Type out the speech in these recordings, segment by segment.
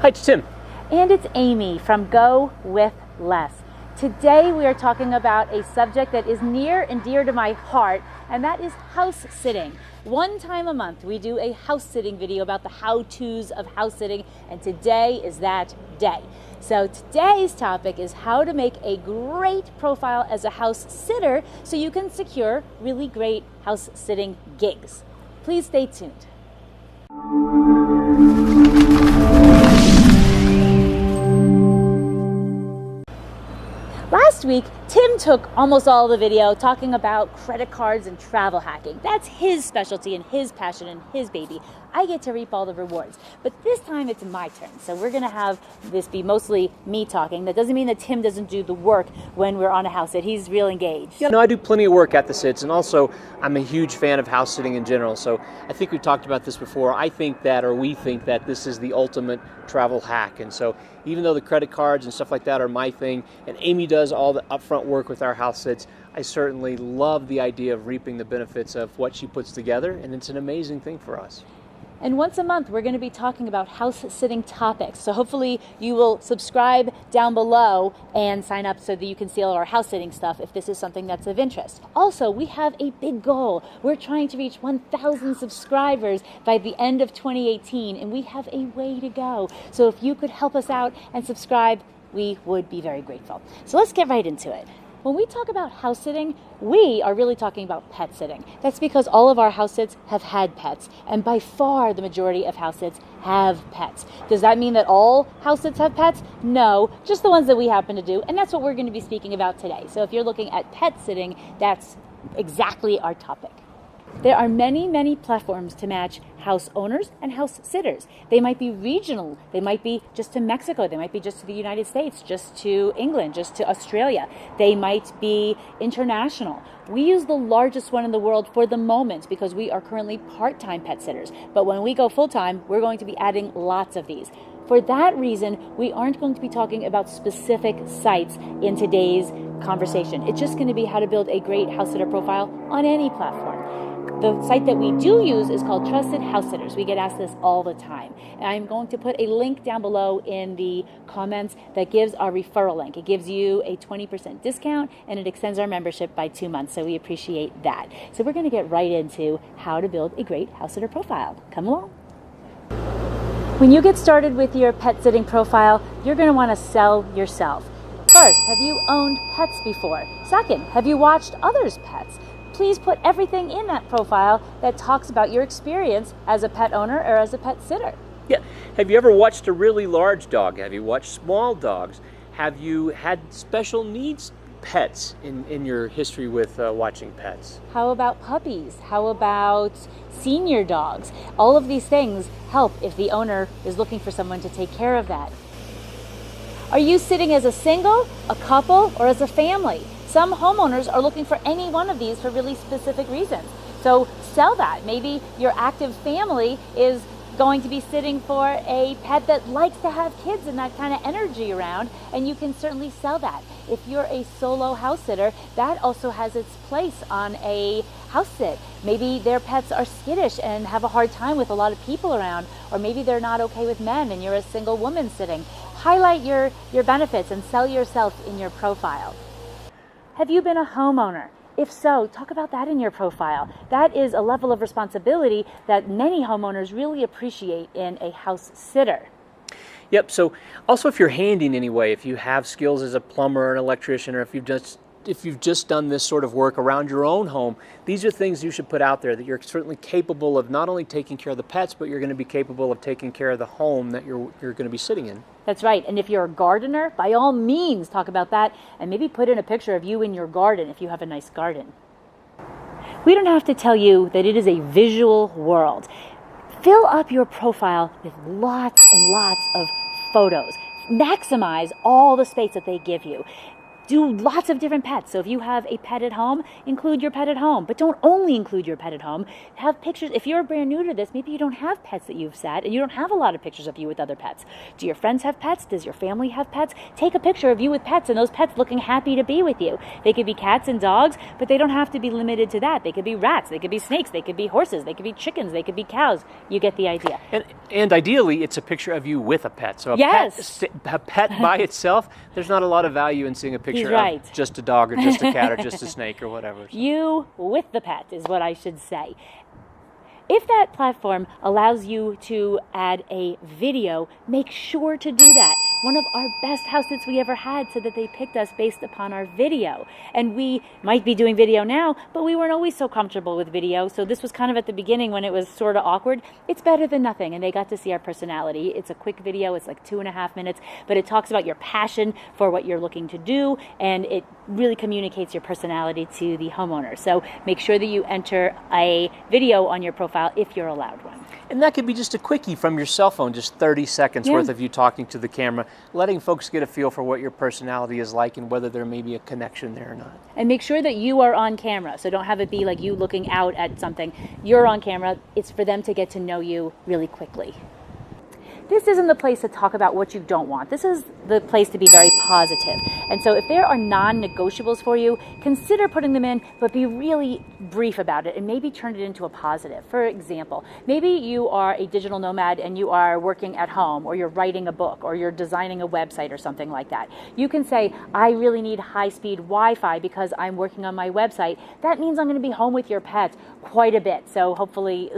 Hi, it's Tim. And it's Amy from GoWithLess. Today we are talking about a subject that is near and dear to my heart, and that is house sitting. One time a month we do a house sitting video about the how-tos of house sitting, and today is that day. So today's topic is how to make a great profile as a house sitter so you can secure really great house sitting gigs. Please stay tuned. Last week, Tim took almost all the video talking about credit cards and travel hacking. That's his specialty and his passion and his baby. I get to reap all the rewards. But this time it's my turn. So we're going to have this be mostly me talking. That doesn't mean that Tim doesn't do the work when we're on a house sit. He's real engaged. Yeah, no, I do plenty of work at the sits, and also I'm a huge fan of house sitting in general. So I think we've talked about this before. I think that, or we think that this is the ultimate travel hack. And so even though the credit cards and stuff like that are my thing, and Amy does all the upfront work with our house sits, I certainly love the idea of reaping the benefits of what she puts together, and it's an amazing thing for us. And once a month, we're going to be talking about house sitting topics. So hopefully you will subscribe down below and sign up so that you can see all of our house sitting stuff if this is something that's of interest. Also, we have a big goal. We're trying to reach 1,000 subscribers by the end of 2018, and we have a way to go. So if you could help us out and subscribe, we would be very grateful. So let's get right into it. When we talk about house sitting, we are really talking about pet sitting. That's because all of our house sits have had pets, and by far the majority of house sits have pets. Does that mean that all house sits have pets? No, just the ones that we happen to do, and that's what we're going to be speaking about today. So if you're looking at pet sitting, that's exactly our topic. There are many platforms to match house owners and house sitters. They might be regional, they might be just to Mexico, they might be just to the United States, just to England, just to Australia. They might be international. We use the largest one in the world for the moment because we are currently part-time pet sitters. But when we go full-time, we're going to be adding lots of these. For that reason, we aren't going to be talking about specific sites in today's conversation. It's just going to be how to build a great house sitter profile on any platform. The site that we do use is called Trusted House Sitters. We get asked this all the time. And I'm going to put a link down below in the comments that gives our referral link. It gives you a 20% discount and it extends our membership by 2 months. So we appreciate that. So we're going to get right into how to build a great house sitter profile. Come along. When you get started with your pet sitting profile, you're going to want to sell yourself. First, have you owned pets before? Second, have you watched others' pets? Please put everything in that profile that talks about your experience as a pet owner or as a pet sitter. Yeah. Have you ever watched a really large dog? Have you watched small dogs? Have you had special needs pets in your history with watching pets? How about puppies? How about senior dogs? All of these things help if the owner is looking for someone to take care of that. Are you sitting as a single, a couple, or as a family? Some homeowners are looking for any one of these for really specific reasons. So sell that. Maybe your active family is going to be sitting for a pet that likes to have kids and that kind of energy around, and you can certainly sell that. If you're a solo house sitter, that also has its place on a house sit. Maybe their pets are skittish and have a hard time with a lot of people around, or maybe they're not okay with men and you're a single woman sitting. Highlight your benefits and sell yourself in your profile. Have you been a homeowner? If so, talk about that in your profile. That is a level of responsibility that many homeowners really appreciate in a house sitter. Yep, so also if you're handy in any way, if you have skills as a plumber or an electrician, or if you've just done this sort of work around your own home, these are things you should put out there that you're certainly capable of not only taking care of the pets, but you're going to be capable of taking care of the home that you're going to be sitting in. That's right. And if you're a gardener, by all means talk about that and maybe put in a picture of you in your garden if you have a nice garden. We don't have to tell you that it is a visual world. Fill up your profile with lots and lots of photos. Maximize all the space that they give you. Do lots of different pets. So if you have a pet at home, include your pet at home, but don't only include your pet at home. Have pictures. If you're brand new to this, maybe you don't have pets that you've sat and you don't have a lot of pictures of you with other pets. Do your friends have pets? Does your family have pets? Take a picture of you with pets and those pets looking happy to be with you. They could be cats and dogs, but they don't have to be limited to that. They could be rats, they could be snakes, they could be horses, they could be chickens, they could be cows. You get the idea. And ideally, it's a picture of you with a pet. So a pet by itself, there's not a lot of value in seeing a picture of just a dog or just a cat or just a snake or whatever. So. You with the pet is what I should say. If that platform allows you to add a video, make sure to do that. One of our best house sits we ever had said that they picked us based upon our video. And we might be doing video now, but we weren't always so comfortable with video. So this was kind of at the beginning when it was sort of awkward. It's better than nothing. And they got to see our personality. It's a quick video. It's like 2.5 minutes, but it talks about your passion for what you're looking to do. And it really communicates your personality to the homeowner. So make sure that you enter a video on your profile if you're allowed one. And that could be just a quickie from your cell phone, just 30 seconds worth of you talking to the camera, letting folks get a feel for what your personality is like and whether there may be a connection there or not. And make sure that you are on camera. So don't have it be like you looking out at something. You're on camera. It's for them to get to know you really quickly. This isn't the place to talk about what you don't want. This is the place to be very positive. And so if there are non-negotiables for you, consider putting them in, but be really brief about it and maybe turn it into a positive. For example, maybe you are a digital nomad and you are working at home, or you're writing a book, or you're designing a website or something like that. You can say, I really need high-speed Wi-Fi because I'm working on my website. That means I'm going to be home with your pets quite a bit. So hopefully,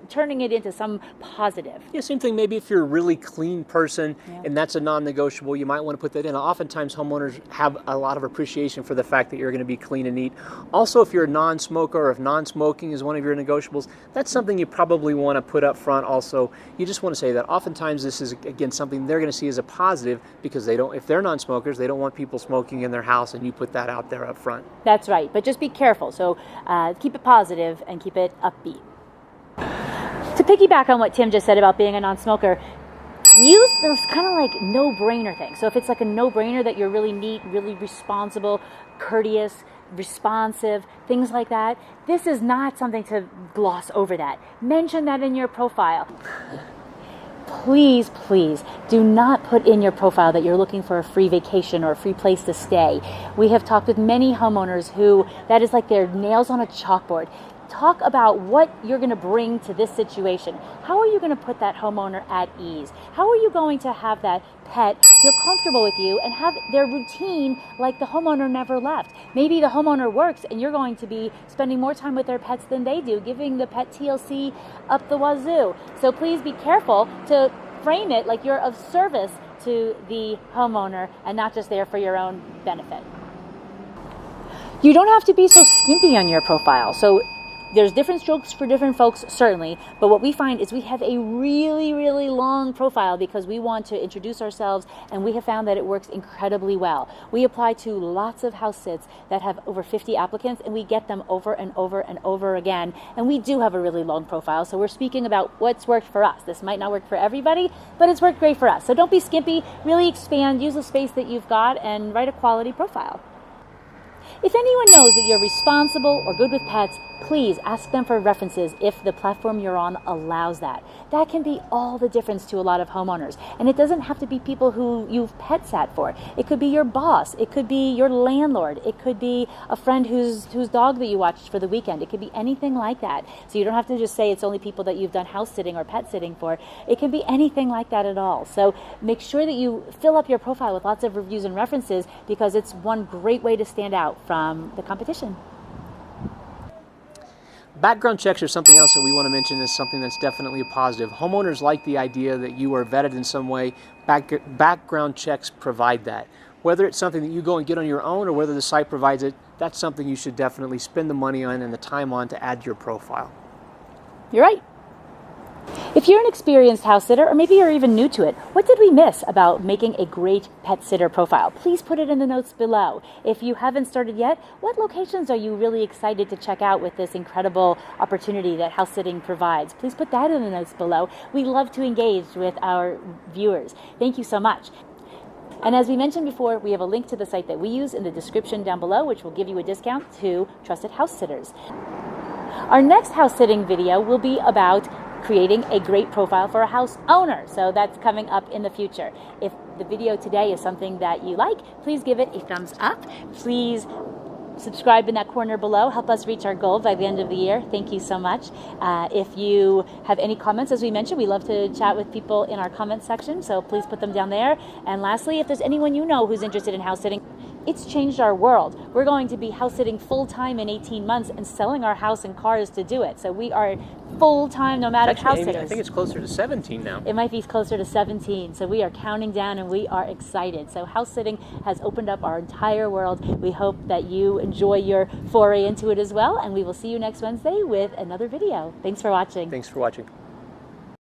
turning it into some positive. Yeah, same thing. Maybe if you're a really clean person and that's a non-negotiable, you might want to put that in. Oftentimes homeowners have a lot of appreciation for the fact that you're going to be clean and neat. Also, if you're a non-smoker or if non-smoking is one of your negotiables, that's something you probably want to put up front also. You just want to say that oftentimes this is, again, something they're going to see as a positive because if they're non-smokers, they don't want people smoking in their house, and you put that out there up front. That's right, but just be careful. So keep it positive and keep it upbeat. To piggyback on what Tim just said about being a non-smoker, use those kind of like no-brainer things. So if it's like a no-brainer that you're really neat, really responsible, courteous, responsive, things like that, this is not something to gloss over that. Mention that in your profile. Please, please do not put in your profile that you're looking for a free vacation or a free place to stay. We have talked with many homeowners who that is like their nails on a chalkboard. Talk about what you're going to bring to this situation. How are you going to put that homeowner at ease? How are you going to have that pet feel comfortable with you and have their routine like the homeowner never left? Maybe the homeowner works and you're going to be spending more time with their pets than they do, giving the pet TLC up the wazoo. So please be careful to frame it like you're of service to the homeowner and not just there for your own benefit. You don't have to be so skimpy on your profile. So there's different strokes for different folks, certainly, but what we find is we have a really, really long profile because we want to introduce ourselves, and we have found that it works incredibly well. We apply to lots of house sits that have over 50 applicants, and we get them over and over and over again, and we do have a really long profile, so we're speaking about what's worked for us. This might not work for everybody, but it's worked great for us. So don't be skimpy, really expand, use the space that you've got, and write a quality profile. If anyone knows that you're responsible or good with pets, please ask them for references if the platform you're on allows that. That can be all the difference to a lot of homeowners. And it doesn't have to be people who you've pet sat for. It could be your boss. It could be your landlord. It could be a friend whose dog that you watched for the weekend. It could be anything like that. So you don't have to just say it's only people that you've done house sitting or pet sitting for. It can be anything like that at all. So make sure that you fill up your profile with lots of reviews and references because it's one great way to stand out from the competition. Background checks are something else that we want to mention as something that's definitely a positive. Homeowners like the idea that you are vetted in some way. Background checks provide that. Whether it's something that you go and get on your own or whether the site provides it, that's something you should definitely spend the money on and the time on to add to your profile. You're right. If you're an experienced house sitter, or maybe you're even new to it, what did we miss about making a great pet sitter profile? Please put it in the notes below. If you haven't started yet, what locations are you really excited to check out with this incredible opportunity that house sitting provides? Please put that in the notes below. We love to engage with our viewers. Thank you so much. And as we mentioned before, we have a link to the site that we use in the description down below, which will give you a discount to trusted house sitters. Our next house sitting video will be about creating a great profile for a house owner. So that's coming up in the future. If the video today is something that you like, please give it a thumbs up. Please subscribe in that corner below. Help us reach our goal by the end of the year. Thank you so much. If you have any comments, as we mentioned, we love to chat with people in our comment section, so please put them down there. And lastly, if there's anyone you know who's interested in house sitting, it's changed our world. We're going to be house sitting full-time in 18 months and selling our house and cars to do it. So we are full-time nomadic house sitters. I think it's closer to 17 now. It might be closer to 17. So we are counting down and we are excited. So house sitting has opened up our entire world. We hope that you enjoy your foray into it as well. And we will see you next Wednesday with another video. Thanks for watching. Thanks for watching.